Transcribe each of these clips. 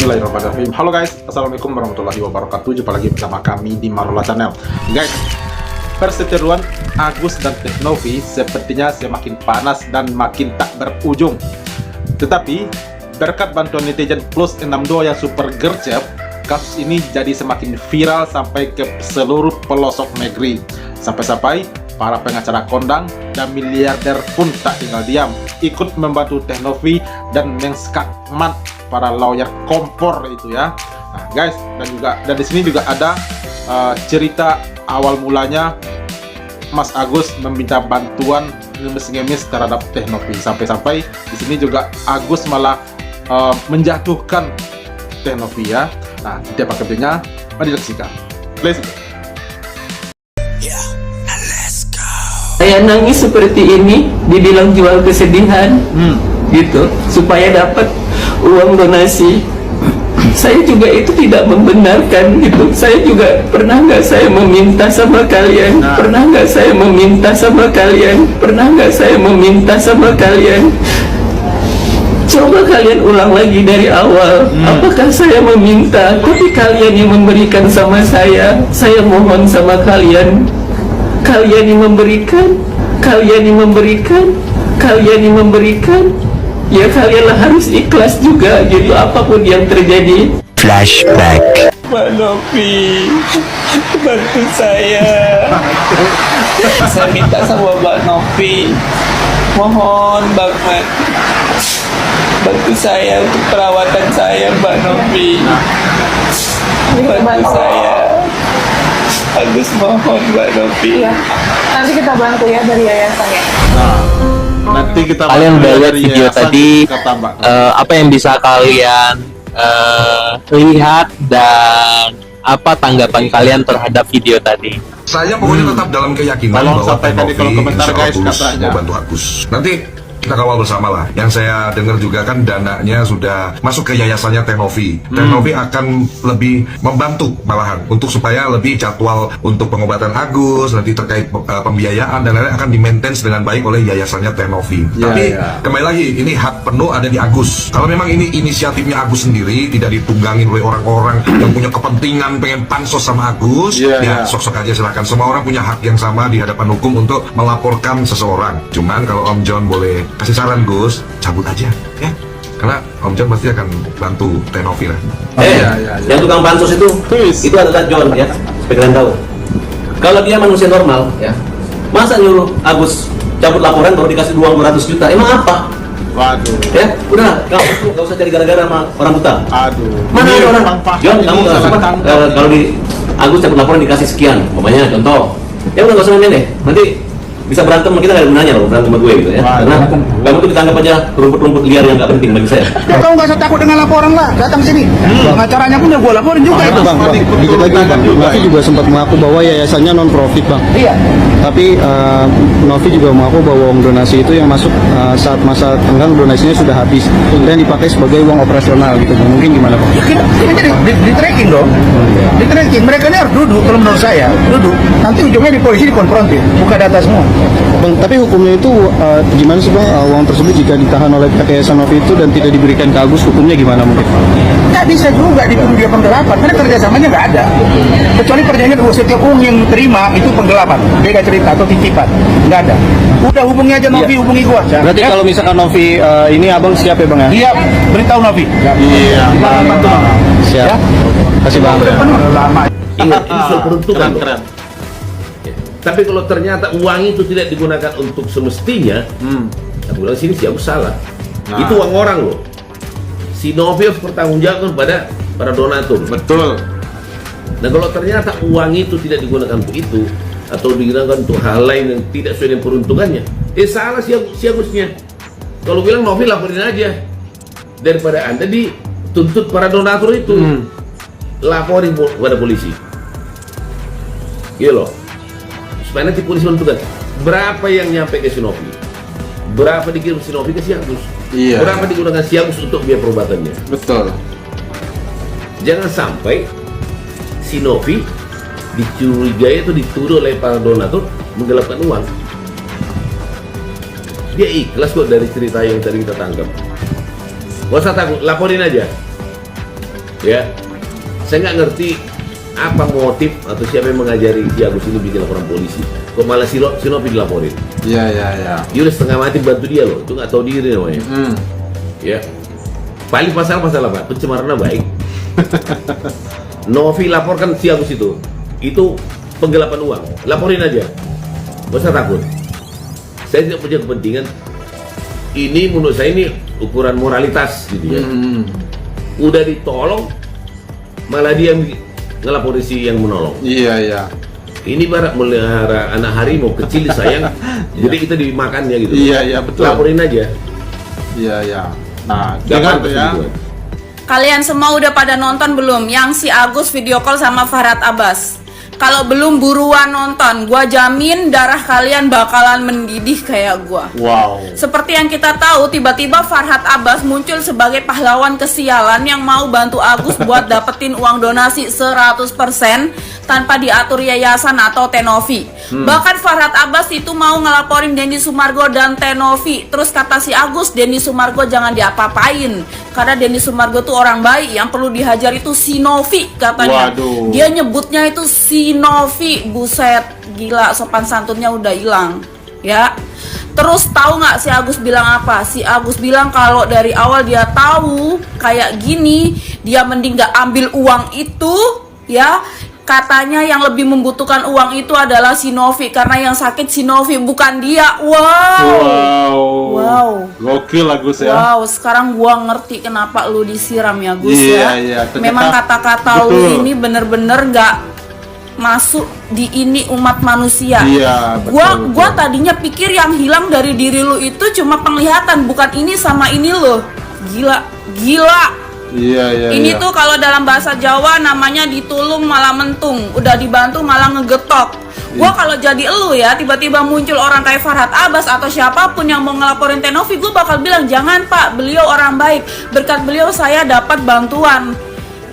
Bismillahirrahmanirrahim. Halo guys, assalamualaikum warahmatullahi wabarakatuh. Jumpa lagi bersama kami di Marola Channel. Guys, perseteruan Agus dan Teknovi sepertinya semakin panas dan makin tak berujung. Tetapi berkat bantuan netizen plus 62 yang super gercep, kasus ini jadi semakin viral sampai ke seluruh pelosok negeri. Sampai-sampai para pengacara kondang dan miliarder pun tak tinggal diam, ikut membantu Teknovi dan mengskakmat para lawyer kompor itu ya. Nah guys, dan di sini juga ada cerita awal mulanya Mas Agus meminta bantuan ngemis-ngemis terhadap Teknovi, sampai-sampai di sini juga Agus malah menjatuhkan Teknovi ya. Nah, tidak pakai B-nya, mari disaksikan. Let's go. Saya nangis seperti ini, dibilang jual kesedihan, gitu, supaya dapat uang donasi. Saya juga itu tidak membenarkan, gitu. Saya juga pernah nggak saya meminta sama kalian, pernah nggak saya meminta sama kalian, pernah nggak saya meminta sama kalian. Coba kalian ulang lagi dari awal. Apakah saya meminta, tapi kalian yang memberikan sama saya. Saya mohon sama kalian, kalian yang memberikan, kalian yang memberikan, kalian yang memberikan, ya kalianlah harus ikhlas juga gitu apapun yang terjadi. Flashback. Mbak Novi, bantu saya. Saya minta sama Mbak Novi, mohon banget bantu saya untuk perawatan saya, Mbak Novi. Bantu saya. Agus mohon Mbak Novi. Iya. Nanti kita bantu ya dari yayasan ya. Nah, nanti kita Kalian udah lihat dari video yayasan, tadi, kata Mbak. apa yang bisa kalian lihat dan apa tanggapan kalian terhadap video tadi? Saya pokoknya tetap dalam keyakinan Tolong bahwa sampaikan di kolom Teknovi komentar, insya Allah guys, tulus katanya. membantu Agus. Nanti kita kawal bersama lah. Yang saya dengar juga kan dananya sudah masuk ke yayasannya Teknovi. Teknovi akan lebih membantu malahan untuk supaya lebih jadwal untuk pengobatan Agus, nanti terkait pembiayaan dan lain-lain akan di-maintain dengan baik oleh yayasannya Teknovi. Ya, Tapi ya. kembali lagi, ini hak penuh ada di Agus. Kalau memang ini inisiatifnya Agus sendiri, tidak ditunggangin oleh orang-orang yang punya kepentingan pengen pansos sama Agus, Ya, ya ya. sok-sok aja silakan. Semua orang punya hak yang sama di hadapan hukum untuk melaporkan seseorang. Cuman kalau Om John boleh kasih saran Gus, cabut aja ya. Karena Om John pasti akan bantu Teknovi lah. Iya, iya, iya. Yang tukang pansus itu adalah John ya, supaya kalian tahu. Kalau dia manusia normal ya, masa nyuruh Agus cabut laporan baru dikasih uang 200 juta? Emang apa? Waduh. Ya, udah, kamu nggak usah cari gara-gara sama orang buta. Aduh. Mana Ini ada orang? Bang Fahmi John, kamu ini nggak sangat usah tangkap. kalau di Agus cabut laporan dikasih sekian, umpamanya contoh. Ya udah nggak usah main deh, nanti bisa berantem, kita nggak ada gunanya loh berantem sama gue gitu ya. Wah, Karena kamu tuh ditangkap aja rumput-rumput liar yang nggak penting bagi saya. Ya kau nggak usah takut dengan laporan lah, datang sini. Pengacaranya pun ya gua laporin juga itu. Bang, dikit lagi Bang, Novi juga sempat mengaku bahwa yayasannya non profit Bang. Iya. Tapi Novi juga mengaku bahwa uang donasi itu yang masuk saat masa tenggang donasinya sudah habis dan dipakai sebagai uang operasional gitu Bang. Mungkin gimana Bang? Kita di tracking dong. Di tracking. Mereka ini harus duduk kalau menurut saya, duduk. Nanti ujungnya di polisi dikonfrontir, buka data semua. Bang, tapi hukumnya itu gimana sih Bang? Uang tersebut jika ditahan oleh pihak yayasan Novi itu dan tidak diberikan ke Agus, hukumnya gimana mungkin? Nggak bisa juga dituduh dia penggelapan, karena kerjasamanya nggak ada. Kecuali perjanjian setiap uang yang terima itu penggelapan, beda cerita atau titipan, nggak ada. Udah hubungi aja Novi, hubungi gua. Berarti Ya, kalau misalkan Novi ini Abang siap ya Bang ya? dia beritahu Novi. Iya. Bantu Novi. Siap. Ya. Kasih Bang. Lama. Ingat, ini soal peruntukan. Keren, keren. Tapi kalau ternyata uang itu tidak digunakan untuk semestinya, aku bilang sini si Agus salah. Nah. Itu uang orang loh. Si Novi harus bertanggung jawab pada para donatur. Betul. Nah kalau ternyata uang itu tidak digunakan untuk itu atau digunakan untuk hal lain yang tidak sesuai dengan peruntukannya, salah si Agusnya. Kalau bilang Novi laporin aja daripada Anda dituntut para donatur itu, laporin kepada polisi. Gitu loh. Supaya nanti polisi menentukan berapa yang nyampe ke Sinovi, berapa dikirim Sinovi ke si Agus, Iya. berapa digunakan si Agus untuk biaya perobatannya. Betul. Jangan sampai Sinovi dicurigai atau dituduh oleh para donatur menggelapkan uang. Dia ikhlas kok dari cerita yang tadi kita tangkap. Gak usah takut, laporin aja. Ya, saya nggak ngerti apa motif atau siapa yang mengajari si Agus ini bikin laporan polisi. Kok malah si Novi dilaporin? Iya. Dia udah setengah mati bantu dia loh, itu nggak tahu diri namanya. Ya, paling pasal apa? Pencemaran nama baik. Novi laporkan si Agus itu penggelapan uang, laporin aja, gak usah takut. Saya tidak punya kepentingan. Ini menurut saya ini ukuran moralitas gitu ya. Udah ditolong, malah dia ngelaporin si yang menolong. Iya. Ini barat melihara anak harimau kecil disayang, jadi kita dimakannya gitu. Iya, betul. Laporin aja. Iya. Nah, Jangan dengar tuh ya. Kalian semua udah pada nonton belum yang si Agus video call sama Farhad Abbas? Kalau belum buruan nonton, gua jamin darah kalian bakalan mendidih kayak gua. Wow. Seperti yang kita tahu, tiba-tiba Farhad Abbas muncul sebagai pahlawan kesialan yang mau bantu Agus buat dapetin uang donasi 100% tanpa diatur yayasan atau Tenovi. Bahkan Farhad Abbas itu mau ngelaporin Denny Sumargo dan Tenovi. Terus kata si Agus, Denny Sumargo jangan diapa-apain karena Denny Sumargo tuh orang baik, yang perlu dihajar itu si Novi katanya. Waduh. Dia nyebutnya itu si Novi, buset, gila, sopan santunnya udah hilang, ya. Terus tahu nggak si Agus bilang apa? Si Agus bilang kalau dari awal dia tahu kayak gini, dia mending nggak ambil uang itu, ya. Katanya yang lebih membutuhkan uang itu adalah si Novi, karena yang sakit si Novi bukan dia. Wow. Gokil Agus ya. Wow, sekarang gua ngerti kenapa lu disiram ya, Gus Iya, ya. ternyata Memang kata-kata lu ini bener-bener gak masuk di ini umat manusia. Iya, betul. Gua tadinya pikir yang hilang dari diri lu itu cuma penglihatan, bukan ini sama ini lo. Gila. Iya. Ini tuh kalau dalam bahasa Jawa namanya ditulung malah mentung, udah dibantu malah ngegetok. Gua kalau jadi elu ya, tiba-tiba muncul orang kayak Farhad Abbas atau siapapun yang mau ngelaporin Tenovi, gue bakal bilang jangan pak, beliau orang baik, berkat beliau saya dapat bantuan.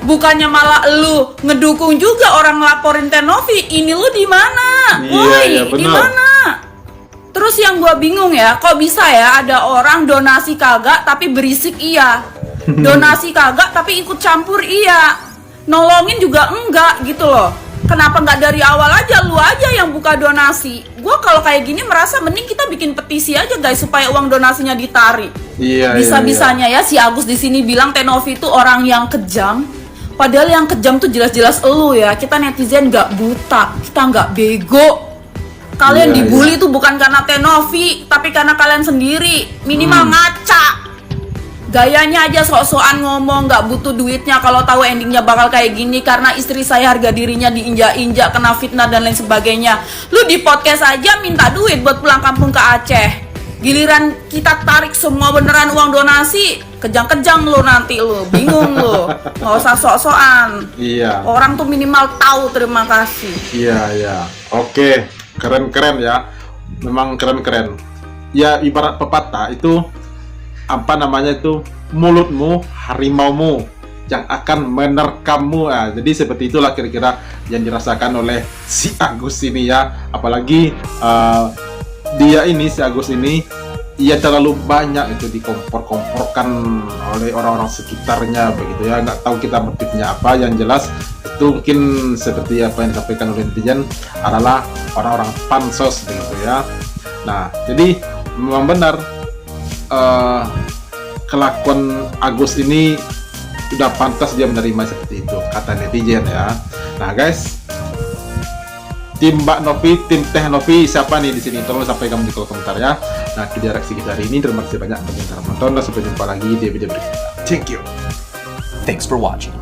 Bukannya malah elu ngedukung juga orang ngelaporin Tenovi. Ini lu di mana? Iya, di mana? Terus yang gua bingung ya, kok bisa ya ada orang donasi kagak tapi berisik iya. Donasi kagak tapi ikut campur iya. Nolongin juga enggak gitu loh. Kenapa nggak dari awal aja lu aja yang buka donasi? Gua kalau kayak gini merasa mending kita bikin petisi aja guys supaya uang donasinya ditarik. Iya. Bisa-bisanya ya si Agus di sini bilang Tenovi itu orang yang kejam. Padahal yang kejam tuh jelas-jelas elu ya. Kita netizen nggak buta, kita nggak bego. Kalian dibully tuh bukan karena Tenovi, tapi karena kalian sendiri. Minimal ngaca. Gayanya aja sok-sokan ngomong, nggak butuh duitnya kalau tahu endingnya bakal kayak gini karena istri saya harga dirinya diinjak-injak, kena fitnah dan lain sebagainya. Lu di podcast aja minta duit buat pulang kampung ke Aceh. Giliran kita tarik semua beneran uang donasi, kejang-kejang lu nanti lu, bingung lu. Nggak usah sok-sokan. Iya. Orang tuh minimal tahu terima kasih. Iya. Oke, keren ya. Memang keren. Ya ibarat pepatah itu apa namanya itu, mulutmu harimaumu yang akan menerkammu. Nah, jadi seperti itulah kira-kira yang dirasakan oleh si Agus ini ya. Apalagi si Agus ini ia terlalu banyak itu dikompor-komporkan oleh orang-orang sekitarnya begitu ya. Nggak tahu kita motifnya apa, yang jelas itu mungkin seperti apa yang disampaikan oleh netizen adalah orang-orang pansos begitu ya. Nah, jadi memang benar kelakuan Agus ini sudah pantas dia menerima seperti itu kata netizen ya. Nah guys, tim Mbak Novi, tim Teh Novi siapa nih di sini? Tolong sampaikan di kolom komentar ya. Nah itu dia reaksi kita hari ini. Terima kasih banyak bagi yang telah menonton dan sampai jumpa lagi di video berikutnya. Thank you. Thanks for watching.